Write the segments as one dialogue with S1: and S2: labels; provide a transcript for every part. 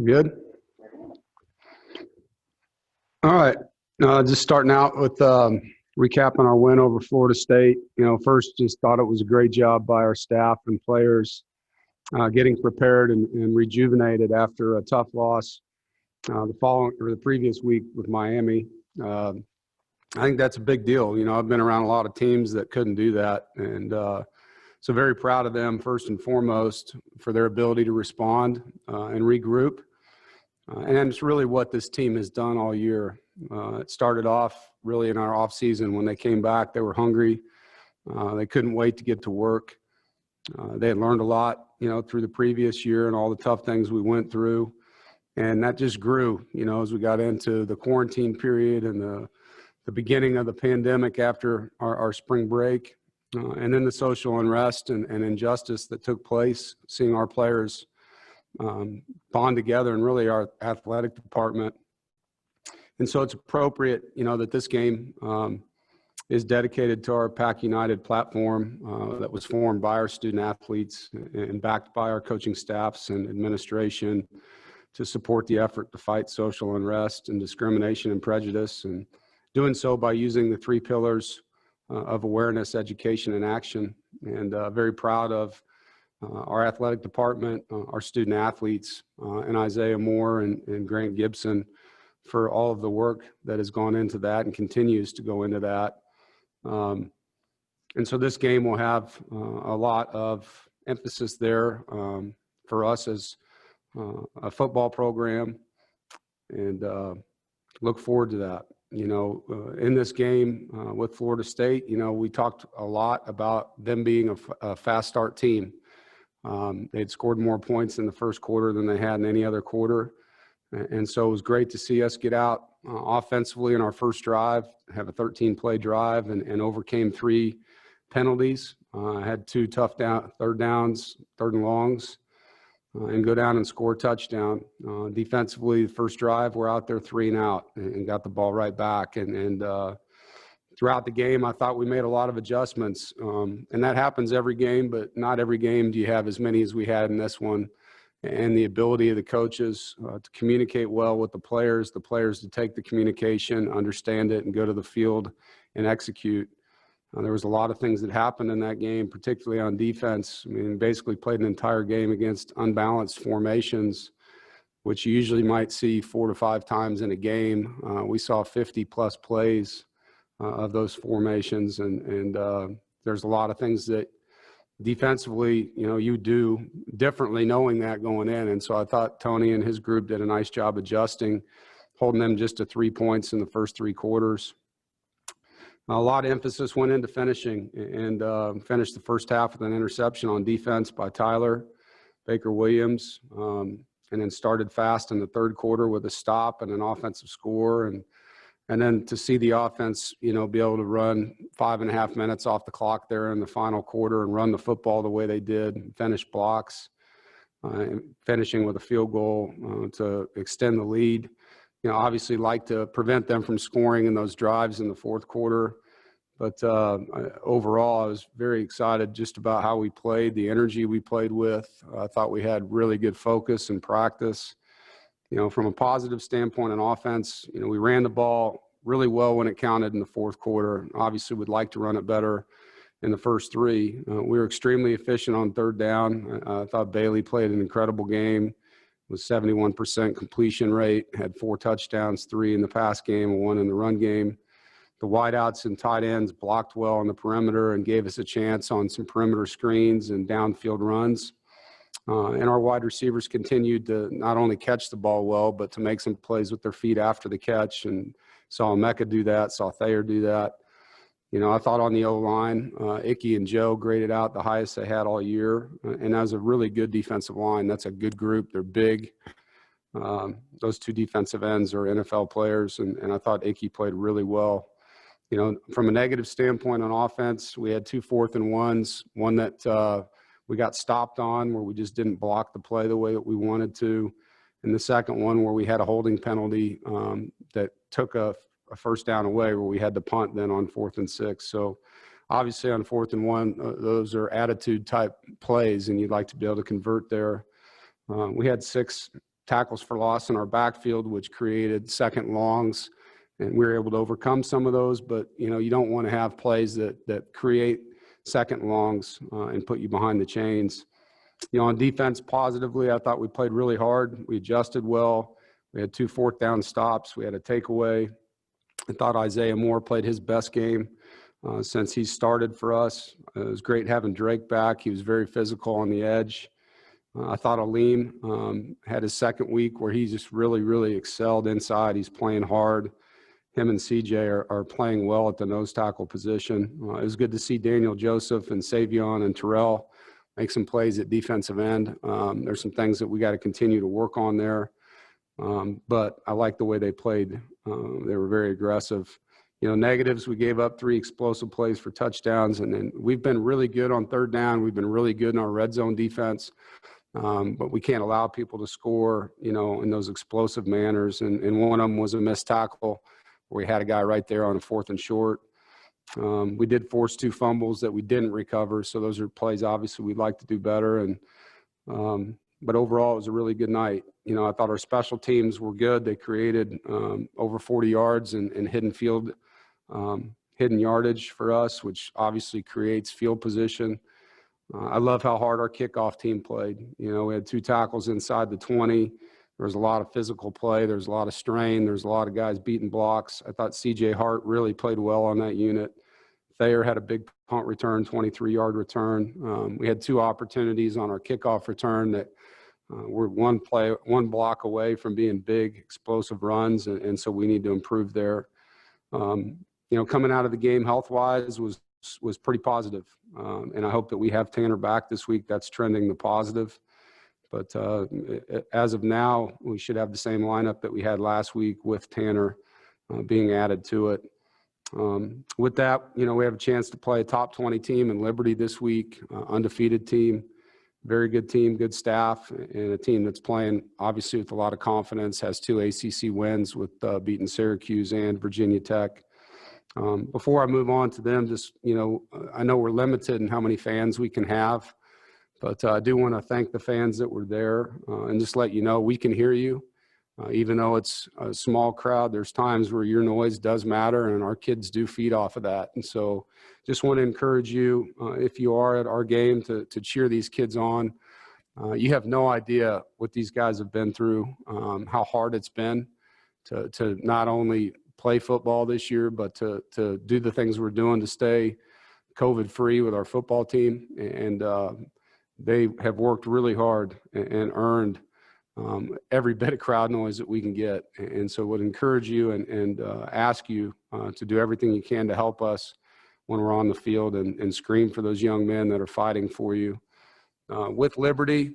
S1: Good. All right. Just starting out with recapping our win over Florida State. First, just thought it was a great job by our staff and players getting prepared and rejuvenated after a tough loss the previous week with Miami. I think that's a big deal. I've been around a lot of teams that couldn't do that, and so very proud of them first and foremost for their ability to respond and regroup. And it's really what this team has done all year. It started off really in our off season. When they came back, they were hungry. They couldn't wait to get to work. They had learned a lot, through the previous year and all the tough things we went through. And that just grew, as we got into the quarantine period and the beginning of the pandemic after our spring break. And then the social unrest and injustice that took place, seeing our players bond together, and really our athletic department. And so it's appropriate, that this game is dedicated to our Pack United platform that was formed by our student athletes and backed by our coaching staffs and administration to support the effort to fight social unrest and discrimination and prejudice, and doing so by using the three pillars of awareness, education, and action. And very proud of our athletic department, our student athletes, and Isaiah Moore and Grant Gibson for all of the work that has gone into that and continues to go into that. And so this game will have a lot of emphasis there for us as a football program, and look forward to that. In this game with Florida State, we talked a lot about them being a fast start team. They'd scored more points in the first quarter than they had in any other quarter. And so it was great to see us get out offensively in our first drive, have a 13-play drive, and overcame 3 penalties. Had 2 tough third downs, third and longs, and go down and score a touchdown. Defensively, the first drive, we're out there 3 and out and got the ball right back. And throughout the game, I thought we made a lot of adjustments. And that happens every game, but not every game do you have as many as we had in this one. And the ability of the coaches to communicate well with the players to take the communication, understand it, and go to the field and execute. There was a lot of things that happened in that game, particularly on defense. I mean, basically played an entire game against unbalanced formations, which you usually might see 4 to 5 times in a game. We saw 50-plus plays of those formations, and there's a lot of things that defensively, you do differently knowing that going in. And so I thought Tony and his group did a nice job adjusting, holding them just to 3 points in the first 3 quarters. A lot of emphasis went into finishing, and finished the first half with an interception on defense by Tyler Baker-Williams, and then started fast in the third quarter with a stop and an offensive score. And then to see the offense, be able to run 5.5 minutes off the clock there in the final quarter and run the football the way they did, finish blocks, finishing with a field goal to extend the lead. Obviously like to prevent them from scoring in those drives in the fourth quarter. But overall, I was very excited just about how we played, the energy we played with. I thought we had really good focus and practice. From a positive standpoint on offense, we ran the ball really well when it counted in the fourth quarter. Obviously, we'd like to run it better in the first 3. We were extremely efficient on third down. I thought Bailey played an incredible game with 71% completion rate, had 4 touchdowns, 3 in the pass game and 1 in the run game. The wideouts and tight ends blocked well on the perimeter and gave us a chance on some perimeter screens and downfield runs. And our wide receivers continued to not only catch the ball well, but to make some plays with their feet after the catch. And saw Mecca do that, saw Thayer do that. I thought on the O-line, Icky and Joe graded out the highest they had all year. And that was a really good defensive line. That's a good group. They're big. Those 2 defensive ends are NFL players. And I thought Icky played really well. From a negative standpoint on offense, we had 2 4th and 1s, one that we got stopped on where we just didn't block the play the way that we wanted to. And the second one where we had a holding penalty that took a first down away, where we had to punt then on 4th and 6. So obviously on 4th and 1, those are attitude type plays, and you'd like to be able to convert there. We had 6 tackles for loss in our backfield, which created second longs, and we were able to overcome some of those. But, you don't want to have plays that create second longs and put you behind the chains. On defense, positively, I thought we played really hard. We adjusted well. We had 2 fourth down stops. We had a takeaway. I thought Isaiah Moore played his best game since he started for us. It was great having Drake back. He was very physical on the edge. I thought Aleem had his second week where he just really, really excelled inside. He's playing hard. Him and CJ are playing well at the nose tackle position. It was good to see Daniel Joseph and Savion and Terrell make some plays at defensive end. There's some things that we got to continue to work on there. But I like the way they played. They were very aggressive. Negatives, we gave up 3 explosive plays for touchdowns, and then we've been really good on third down. We've been really good in our red zone defense, but we can't allow people to score, in those explosive manners. And one of them was a missed tackle where we had a guy right there on a 4th and short. We did force 2 fumbles that we didn't recover, so those are plays obviously we'd like to do better. And but overall, it was a really good night. I thought our special teams were good. They created over 40 yards in hidden field, hidden yardage for us, which obviously creates field position. I love how hard our kickoff team played. We had 2 tackles inside the 20. There was a lot of physical play. There's a lot of strain. There's a lot of guys beating blocks. I thought CJ Hart really played well on that unit. Thayer had a big punt return, 23-yard return. We had 2 opportunities on our kickoff return that we're one block away from being big, explosive runs, and so we need to improve there. Coming out of the game health-wise was pretty positive, and I hope that we have Tanner back this week. That's trending the positive. But as of now, we should have the same lineup that we had last week with Tanner being added to it. With that, we have a chance to play a top 20 team in Liberty this week, undefeated team, very good team, good staff, and a team that's playing obviously with a lot of confidence, has 2 ACC wins with beating Syracuse and Virginia Tech. Before I move on to them, just, I know we're limited in how many fans we can have, but I do want to thank the fans that were there and just let you know we can hear you. Even though it's a small crowd, there's times where your noise does matter, and our kids do feed off of that. And so just want to encourage you, if you are at our game, to cheer these kids on. You have no idea what these guys have been through, how hard it's been to not only play football this year, but to do the things we're doing to stay COVID-free with our football team. And they have worked really hard and earned every bit of crowd noise that we can get. And so would encourage you and ask you to do everything you can to help us when we're on the field and scream for those young men that are fighting for you. With Liberty,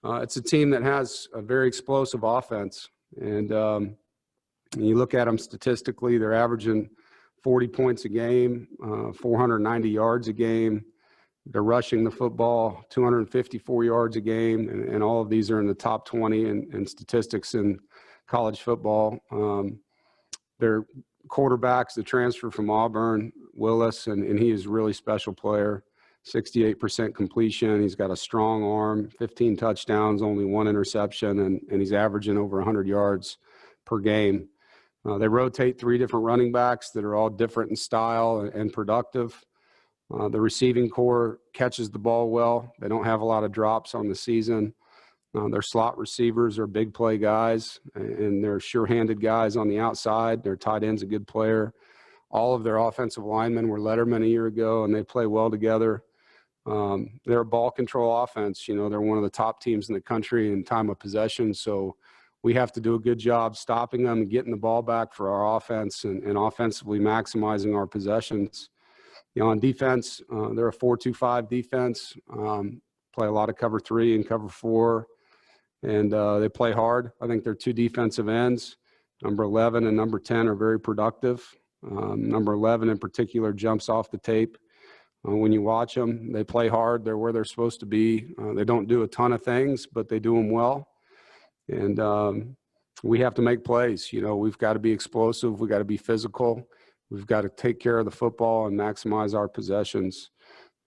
S1: it's a team that has a very explosive offense. And you look at them statistically, they're averaging 40 points a game, 490 yards a game. They're rushing the football 254 yards a game, and all of these are in the top 20 in statistics in college football. Their quarterback's the transfer from Auburn, Willis, and he is a really special player. 68% completion. He's got a strong arm, 15 touchdowns, only 1 interception, and he's averaging over 100 yards per game. They rotate 3 different running backs that are all different in style and productive. The receiving core catches the ball well. They don't have a lot of drops on the season. Their slot receivers are big play guys, and they're sure-handed guys on the outside. Their tight end's a good player. All of their offensive linemen were Letterman a year ago, and they play well together. They're a ball control offense. They're one of the top teams in the country in time of possession, so we have to do a good job stopping them and getting the ball back for our offense and offensively maximizing our possessions. On defense, they're a 4-2-5 defense, play a lot of cover 3 and cover 4, and they play hard. I think their 2 defensive ends, number 11 and number 10, are very productive. Number 11 in particular jumps off the tape. When you watch them, they play hard. They're where they're supposed to be. They don't do a ton of things, but they do them well. And we have to make plays. We've got to be explosive. We've got to be physical. We've got to take care of the football and maximize our possessions.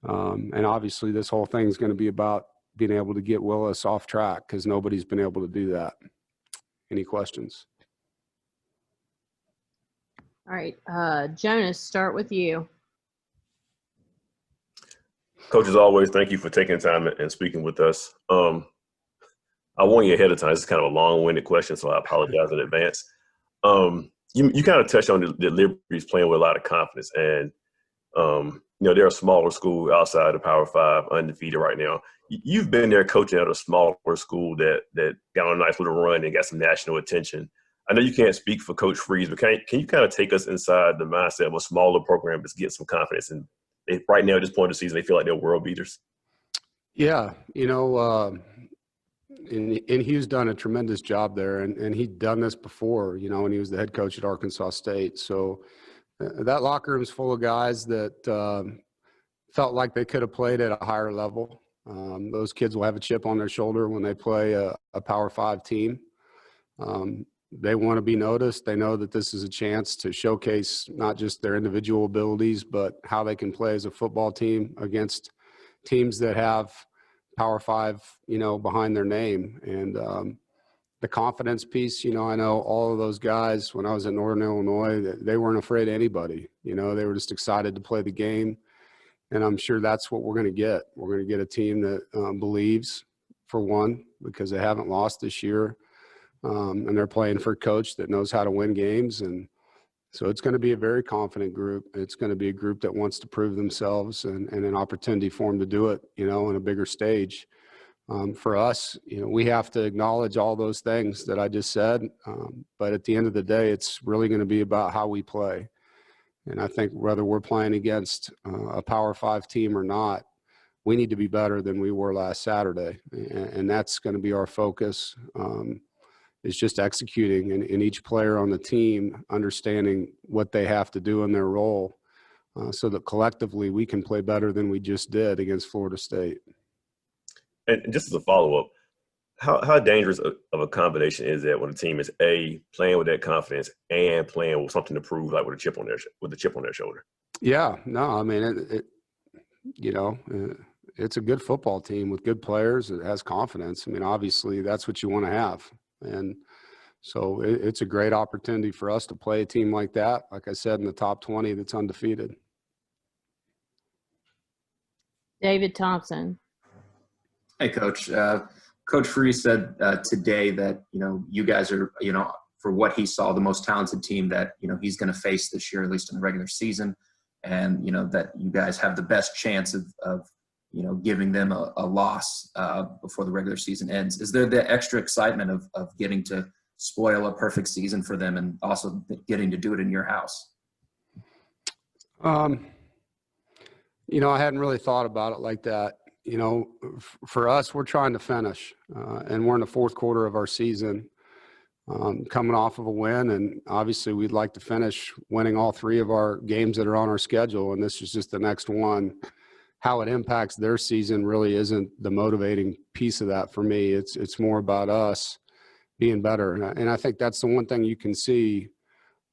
S1: And obviously this whole thing is going to be about being able to get Willis off track because nobody's been able to do that. any questions.
S2: All right, Jonas, start with you.
S3: Coach, as always, thank you for taking time and speaking with us. I warned you ahead of time. This is kind of a long-winded question, so I apologize in advance. You kind of touched on the Liberty's playing with a lot of confidence, and they're a smaller school outside of Power 5, undefeated right now. You've been there coaching at a smaller school that got on a nice little run and got some national attention. I know you can't speak for Coach Freeze, but can you kind of take us inside the mindset of a smaller program that's getting some confidence? And right now, at this point of the season, they feel like they're world beaters.
S1: Yeah, and Hugh's done a tremendous job there, and he'd done this before, when he was the head coach at Arkansas State. So that locker room is full of guys that felt like they could have played at a higher level. Those kids will have a chip on their shoulder when they play a Power 5 team. They want to be noticed. They know that this is a chance to showcase not just their individual abilities, but how they can play as a football team against teams that have Power 5, behind their name. And the confidence piece, I know all of those guys when I was at Northern Illinois, they weren't afraid of anybody. They were just excited to play the game. And I'm sure that's what we're going to get. We're going to get a team that believes, for one, because they haven't lost this year. And they're playing for a coach that knows how to win games. And so it's going to be a very confident group. It's going to be a group that wants to prove themselves and an opportunity for them to do it, in a bigger stage. For us, we have to acknowledge all those things that I just said. But at the end of the day, it's really going to be about how we play. And I think whether we're playing against a Power 5 team or not, we need to be better than we were last Saturday. And that's going to be our focus. Is just executing and each player on the team understanding what they have to do in their role so that collectively we can play better than we just did against Florida State.
S3: And just as a follow-up, how dangerous of a combination is that when a team is playing with that confidence and playing with something to prove, like with a chip on their shoulder? Yeah,
S1: no, I mean it's a good football team with good players. It has confidence. I mean, obviously that's what you want to have. And so it's a great opportunity for us to play a team like that, like I said, in the top 20 that's undefeated.
S2: David Thompson.
S4: Hey, Coach. Coach Freeze said today that, you guys are, for what he saw, the most talented team that, he's going to face this year, at least in the regular season. And, that you guys have the best chance of giving them a loss before the regular season ends. Is there the extra excitement of getting to spoil a perfect season for them and also getting to do it in your house?
S1: I hadn't really thought about it like that. For us, we're trying to finish, and we're in the fourth quarter of our season, coming off of a win, and obviously we'd like to finish winning all 3 of our games that are on our schedule, and this is just the next one. How it impacts their season really isn't the motivating piece of that for me. It's more about us being better, and I think that's the one thing you can see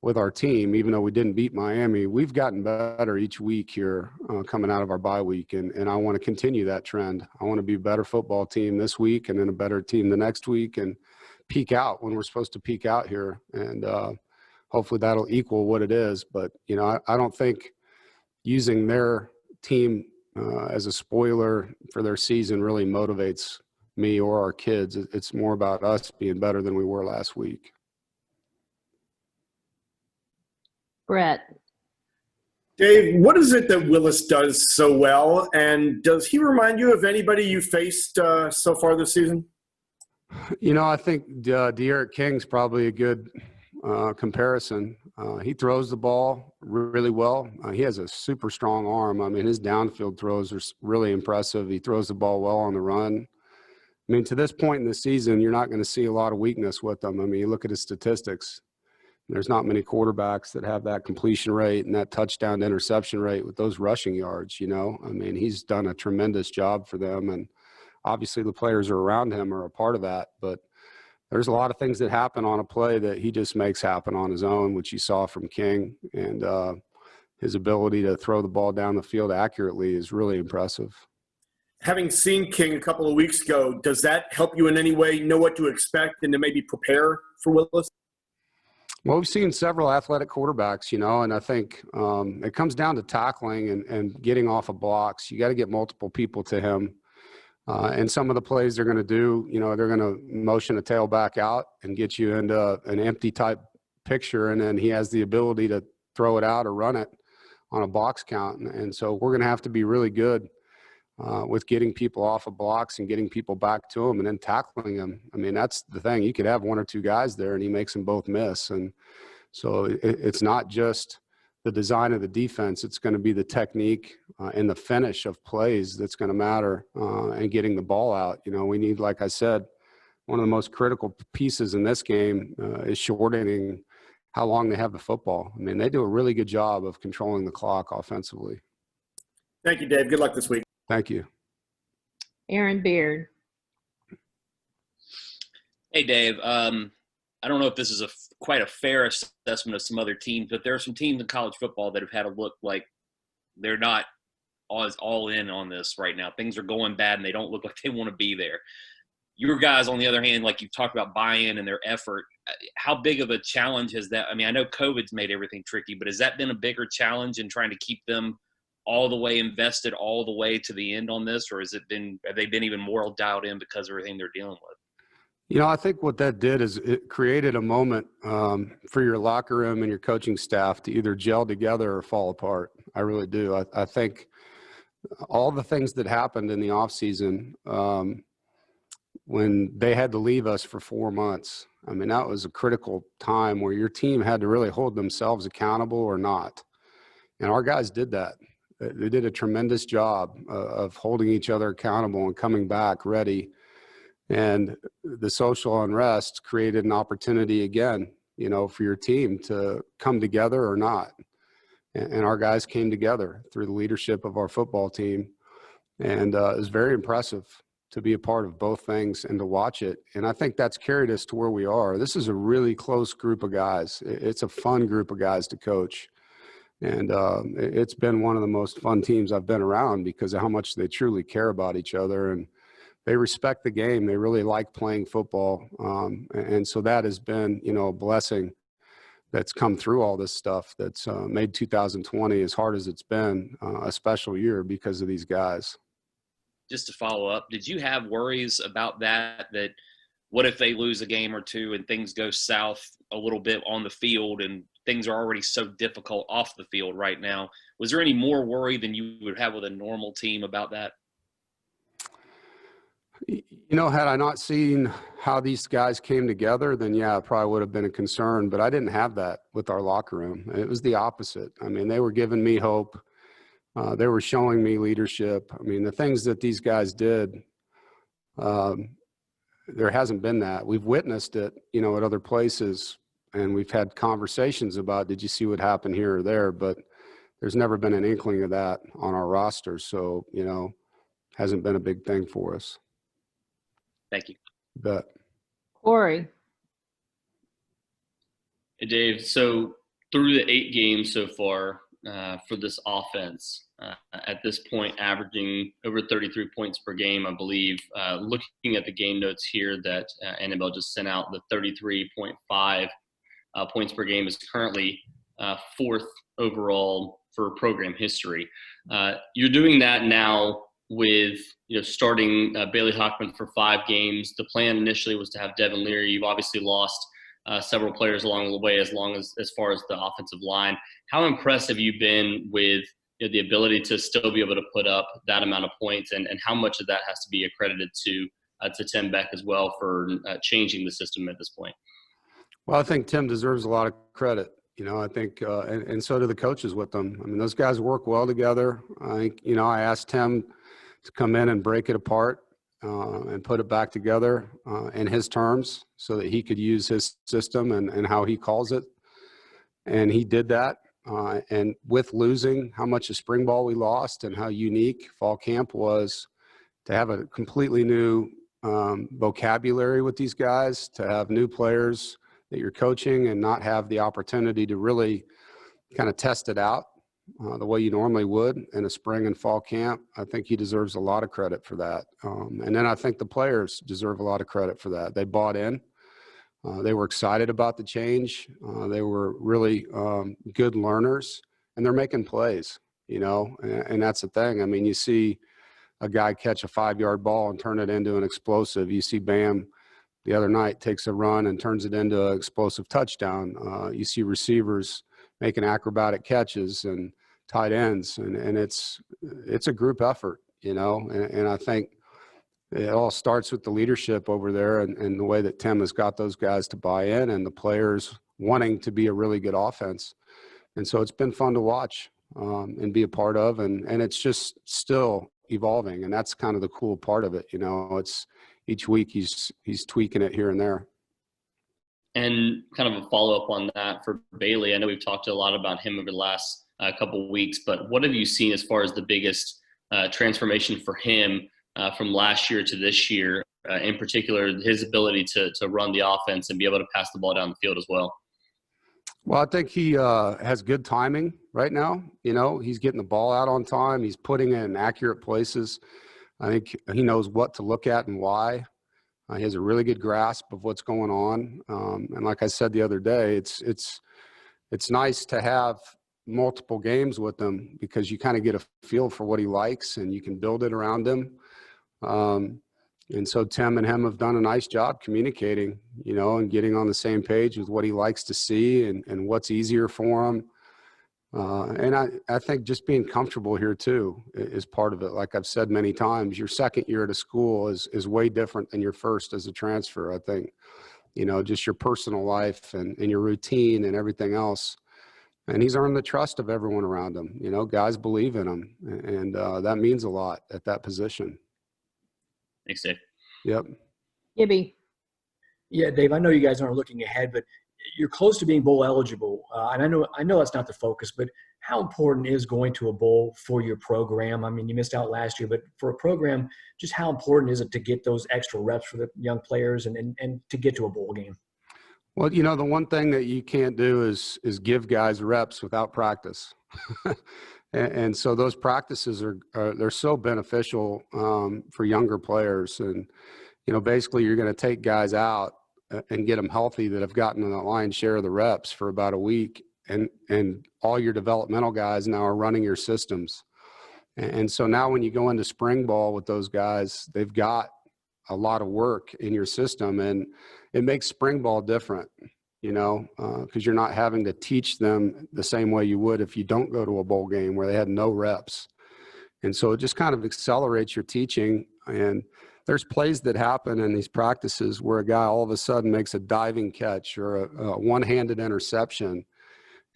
S1: with our team. Even though we didn't beat Miami, we've gotten better each week here coming out of our bye week, and I want to continue that trend. I want to be a better football team this week and then a better team the next week and peak out when we're supposed to peak out here, and hopefully that'll equal what it is. But I don't think using their team as a spoiler for their season really motivates me or our kids. It's more about us being better than we were last week.
S2: Brett.
S5: Dave, what is it that Willis does so well, and does he remind you of anybody you faced so far this season?
S1: I think De'Aaron King's probably a good comparison. He throws the ball really well. He has a super strong arm. I mean, his downfield throws are really impressive. He throws the ball well on the run. I mean, to this point in the season, you're not going to see a lot of weakness with him. I mean, you look at his statistics. There's not many quarterbacks that have that completion rate and that touchdown to interception rate with those rushing yards, I mean, he's done a tremendous job for them, and obviously the players are around him are a part of that. But there's a lot of things that happen on a play that he just makes happen on his own, which you saw from King, and his ability to throw the ball down the field accurately is really impressive.
S5: having seen King a couple of weeks ago, does that help you in any way know what to expect and to maybe prepare for Willis?
S1: Well, we've seen several athletic quarterbacks, and I think it comes down to tackling and getting off of blocks. You got to get multiple people to him. And some of the plays they're going to do, they're going to motion a tailback out and get you into an empty type picture, and then he has the ability to throw it out or run it on a box count. And so we're going to have to be really good with getting people off of blocks and getting people back to him and then tackling them. I mean, that's the thing. You could have one or two guys there and he makes them both miss. And so it's not just the design of the defense. It's going to be the technique and the finish of plays that's going to matter and getting the ball out. We need, like I said, one of the most critical pieces in this game is shortening how long they have the football. I mean, they do a really good job of controlling the clock offensively.
S5: Thank you, Dave. Good luck this week.
S1: Thank you.
S2: Aaron Beard.
S6: Hey, Dave. I don't know if this is quite a fair assessment of some other teams, but there are some teams in college football that have had a look like they're not all in on this right now. Things are going bad, and they don't look like they want to be there. Your guys, on the other hand, like you've talked about buy-in and their effort, how big of a challenge has that? I mean, I know COVID's made everything tricky, but has that been a bigger challenge in trying to keep them all the way invested all the way to the end on this, or have they been even more dialed in because of everything they're dealing with?
S1: I think what that did is it created a moment for your locker room and your coaching staff to either gel together or fall apart. I really do. I think all the things that happened in the offseason when they had to leave us for 4 months, I mean, that was a critical time where your team had to really hold themselves accountable or not. And our guys did that. They did a tremendous job of holding each other accountable and coming back ready. And the social unrest created an opportunity again, for your team to come together or not. And our guys came together through the leadership of our football team. And it was very impressive to be a part of both things and to watch it. And I think that's carried us to where we are. This is a really close group of guys. It's a fun group of guys to coach. And it's been one of the most fun teams I've been around because of how much they truly care about each other. And they respect the game. They really like playing football. And so that has been, a blessing that's come through all this stuff that's made 2020, as hard as it's been, a special year because of these guys.
S6: Just to follow up, did you have worries about that what if they lose a game or two and things go south a little bit on the field and things are already so difficult off the field right now? Was there any more worry than you would have with a normal team about that?
S1: Had I not seen how these guys came together, then yeah, it probably would have been a concern, but I didn't have that with our locker room. It was the opposite. I mean, they were giving me hope. They were showing me leadership. I mean, the things that these guys did, there hasn't been that. We've witnessed it, at other places, and we've had conversations about, did you see what happened here or there? But there's never been an inkling of that on our roster. So, hasn't been a big thing for us.
S6: Thank you.
S1: Bet.
S2: Corey.
S7: Hey, Dave. So through the 8 games so far for this offense, at this point, averaging over 33 points per game, I believe. Looking at the game notes here that Annabelle just sent out, the 33.5 points per game is currently 4th overall for program history. You're doing that now with starting Bailey Hockman for 5 games. The plan initially was to have Devin Leary. You've obviously lost several players along the way, as far as the offensive line. How impressed have you been with the ability to still be able to put up that amount of points, and how much of that has to be accredited to Tim Beck as well for changing the system at this point?
S1: Well, I think Tim deserves a lot of credit. I think, and so do the coaches with them. I mean, those guys work well together. I think, I asked Tim to come in and break it apart and put it back together in his terms so that he could use his system and how he calls it. And he did that. And with losing how much of spring ball we lost and how unique fall camp was, to have a completely new vocabulary with these guys, to have new players that you're coaching and not have the opportunity to really kind of test it out the way you normally would in a spring and fall camp. I think he deserves a lot of credit for that. And then I think the players deserve a lot of credit for that. They bought in. They were excited about the change. They were really good learners, and they're making plays, and that's the thing. I mean, you see a guy catch a 5-yard ball and turn it into an explosive. You see Bam the other night takes a run and turns it into an explosive touchdown. You see receivers making acrobatic catches and tight ends, and it's a group effort, and I think it all starts with the leadership over there and the way that Tim has got those guys to buy in and the players wanting to be a really good offense. And so it's been fun to watch and be a part of, and it's just still evolving. And that's kind of the cool part of it. It's each week he's tweaking it here and there.
S7: And kind of a follow-up on that for Bailey. I know we've talked a lot about him over the last couple of weeks, but what have you seen as far as the biggest transformation for him from last year to this year, in particular, his ability to run the offense and be able to pass the ball down the field as well?
S1: Well, I think he has good timing right now. He's getting the ball out on time. He's putting it in accurate places. I think he knows what to look at and why. He has a really good grasp of what's going on. And like I said the other day, it's nice to have multiple games with him because you kind of get a feel for what he likes and you can build it around him. And so Tim and him have done a nice job communicating, and getting on the same page with what he likes to see and what's easier for him. And I think just being comfortable here too is part of it. Like I've said many times, your second year at a school is way different than your first as a transfer. I think, just your personal life and your routine and everything else. And he's earned the trust of everyone around him. Guys believe in him, and that means a lot at that position.
S7: Thanks, Dave.
S1: Yep.
S2: Gibby.
S8: Yeah, Dave, I know you guys aren't looking ahead, but you're close to being bowl eligible. And I know that's not the focus, but how important is going to a bowl for your program? I mean, you missed out last year, but for a program, just how important is it to get those extra reps for the young players and to get to a bowl game?
S1: Well, the one thing that you can't do is give guys reps without practice. And so those practices they're so beneficial for younger players. And, basically you're going to take guys out and get them healthy that have gotten the lion's share of the reps for about a week. And all your developmental guys now are running your systems. And so now when you go into spring ball with those guys, they've got a lot of work in your system, and it makes spring ball different, because you're not having to teach them the same way you would if you don't go to a bowl game where they had no reps. And so it just kind of accelerates your teaching. And there's plays that happen in these practices where a guy all of a sudden makes a diving catch or a one-handed interception,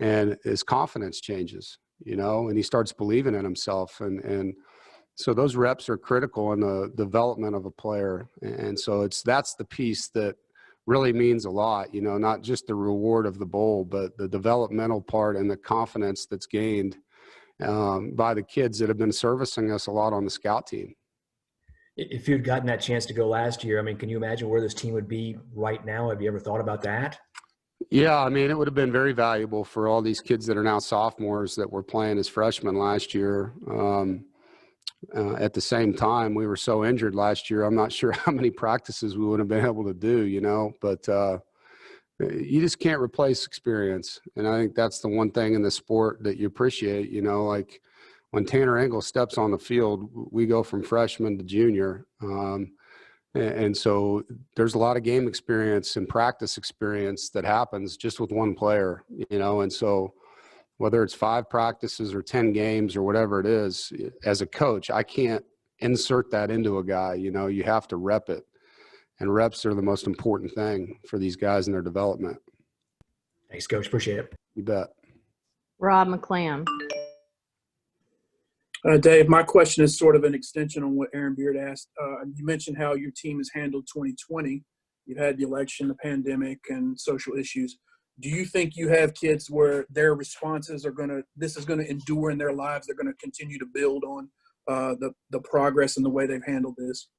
S1: and his confidence changes, and he starts believing in himself. And so those reps are critical in the development of a player. And so that's the piece that really means a lot, not just the reward of the bowl, but the developmental part and the confidence that's gained by the kids that have been servicing us a lot on the scout team.
S8: If you'd gotten that chance to go last year, I mean, can you imagine where this team would be right now? Have you ever thought about that?
S1: Yeah, I mean, it would have been very valuable for all these kids that are now sophomores that were playing as freshmen last year. At the same time, we were so injured last year. I'm not sure how many practices we would have been able to do, but you just can't replace experience. And I think that's the one thing in the sport that you appreciate, like when Tanner Engel steps on the field, we go from freshman to junior. And so there's a lot of game experience and practice experience that happens just with one player, and so whether it's 5 practices or 10 games or whatever it is, as a coach, I can't insert that into a guy. You have to rep it, and reps are the most important thing for these guys in their development.
S8: Thanks, Coach. Appreciate it.
S1: You bet.
S2: Rob McClam.
S9: Dave, my question is sort of an extension on what Aaron Beard asked. You mentioned how your team has handled 2020. You've had the election, the pandemic, and social issues. Do you think you have kids where their responses this is going to endure in their lives? They're going to continue to build on the progress and the way they've handled this?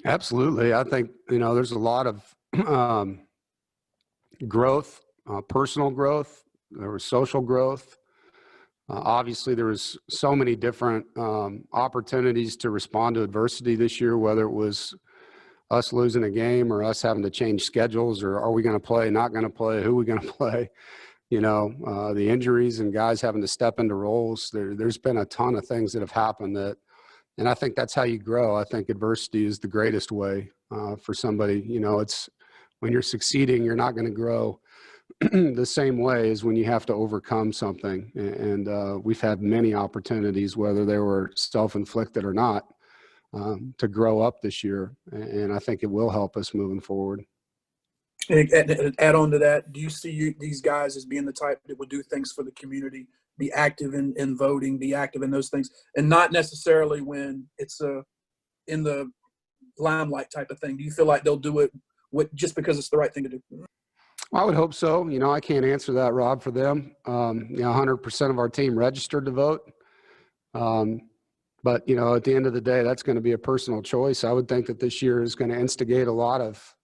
S1: Absolutely. I think, there's a lot of growth, personal growth, there was social growth. Obviously, there was so many different opportunities to respond to adversity this year, whether it was us losing a game or us having to change schedules, or are we going to play, not going to play, who are we going to play? The injuries and guys having to step into roles. There's been a ton of things that have happened and I think that's how you grow. I think adversity is the greatest way for somebody. It's when you're succeeding, you're not going to grow the same way as when you have to overcome something. And we've had many opportunities, whether they were self-inflicted or not, to grow up this year. And I think it will help us moving forward.
S9: And add on to that, do you see these guys as being the type that would do things for the community, be active in voting, be active in those things, and not necessarily when it's in the limelight type of thing? Do you feel like they'll do it just because it's the right thing to do?
S1: I would hope so. I can't answer that, Rob, for them. 100% of our team registered to vote. But, at the end of the day, that's going to be a personal choice. I would think that this year is going to instigate a lot of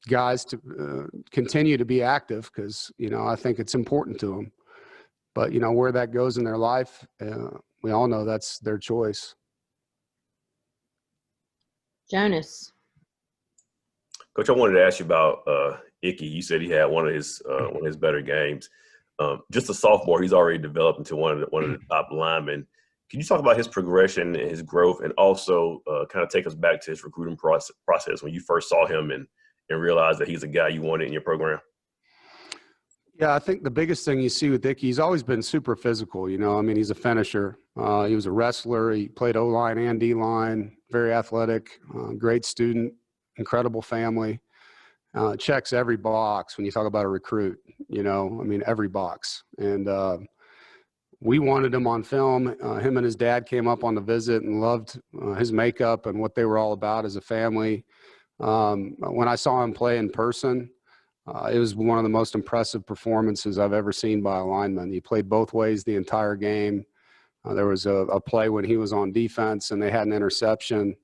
S1: guys to continue to be active because, I think it's important to them. But, where that goes in their life, we all know that's their choice.
S2: Jonas.
S3: Coach, I wanted to ask you about Icky. You said he had one of his better games. Just a sophomore, he's already developed into one of the top linemen. Can you talk about his progression and his growth, and also kind of take us back to his recruiting process when you first saw him and realized that he's a guy you wanted in your program?
S1: Yeah, I think the biggest thing you see with Icky, he's always been super physical. He's a finisher. He was a wrestler. He played O-line and D-line, very athletic, great student, incredible family. Checks every box when you talk about a recruit, every box. And we wanted him on film. Him and his dad came up on the visit and loved his makeup and what they were all about as a family. When I saw him play in person, it was one of the most impressive performances I've ever seen by a lineman. He played both ways the entire game. There was a play when he was on defense and they had an interception.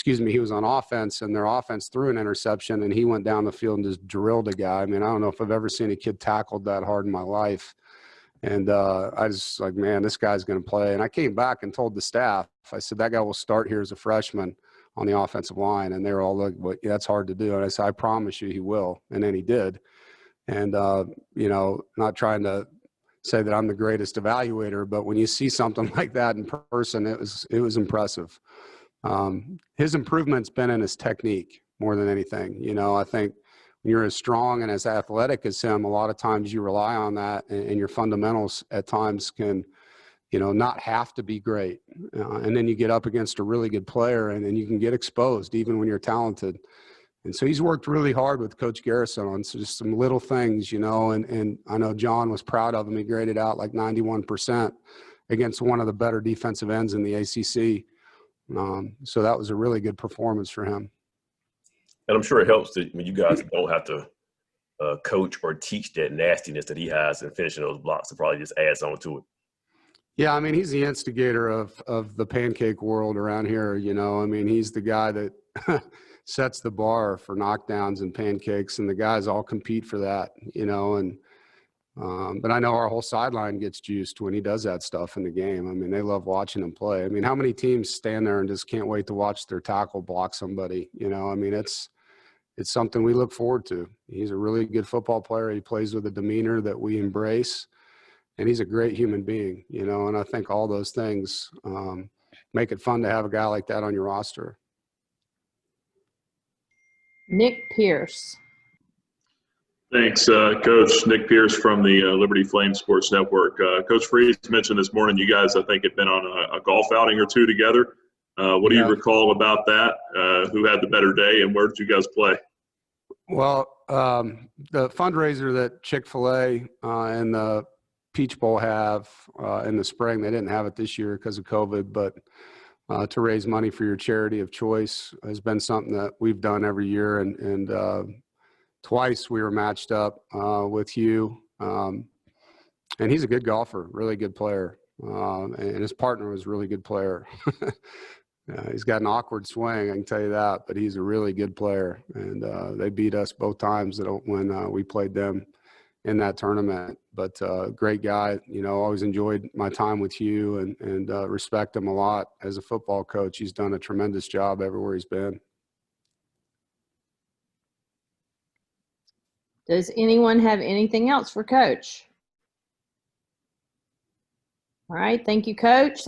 S1: He was on offense and their offense threw an interception and he went down the field and just drilled a guy. I don't know if I've ever seen a kid tackled that hard in my life. And I was like, man, this guy's going to play. And I came back and told the staff, I said, that guy will start here as a freshman on the offensive line. And they were all like, well, yeah, that's hard to do. And I said, I promise you he will. And then he did. And, not trying to say that I'm the greatest evaluator, but when you see something like that in person, it was impressive. His improvement's been in his technique more than anything. I think when you're as strong and as athletic as him, a lot of times you rely on that, and your fundamentals at times can, not have to be great. And then you get up against a really good player and then you can get exposed even when you're talented. And so he's worked really hard with Coach Garrison on just some little things, and I know John was proud of him. He graded out like 91% against one of the better defensive ends in the ACC. So that was a really good performance for him.
S3: And I'm sure it helps that when you guys don't have to coach or teach that nastiness that he has in finishing those blocks. It probably just adds on to it.
S1: Yeah, he's the instigator of the pancake world around here. He's the guy that sets the bar for knockdowns and pancakes, and the guys all compete for that, but I know our whole sideline gets juiced when he does that stuff in the game. They love watching him play. How many teams stand there and just can't wait to watch their tackle block somebody? It's something we look forward to. He's a really good football player. He plays with a demeanor that we embrace, and he's a great human being, and I think all those things make it fun to have a guy like that on your roster.
S2: Nick Pierce.
S10: Thanks, Coach. Nick Pierce from the Liberty Flame Sports Network. Coach Freeze mentioned this morning you guys, I think, had been on a golf outing or two together. What do you recall about that? Who had the better day, and where did you guys play?
S1: Well, the fundraiser that Chick-fil-A and the Peach Bowl have in the spring, they didn't have it this year because of COVID, but to raise money for your charity of choice has been something that we've done every year. And twice we were matched up with Hugh. And he's a good golfer, really good player. And his partner was a really good player. He's got an awkward swing, I can tell you that, but he's a really good player. And they beat us both times when we played them in that tournament. But great guy, always enjoyed my time with you and respect him a lot as a football coach. He's done a tremendous job everywhere he's been.
S2: Does anyone have anything else for Coach? All right. Thank you, Coach.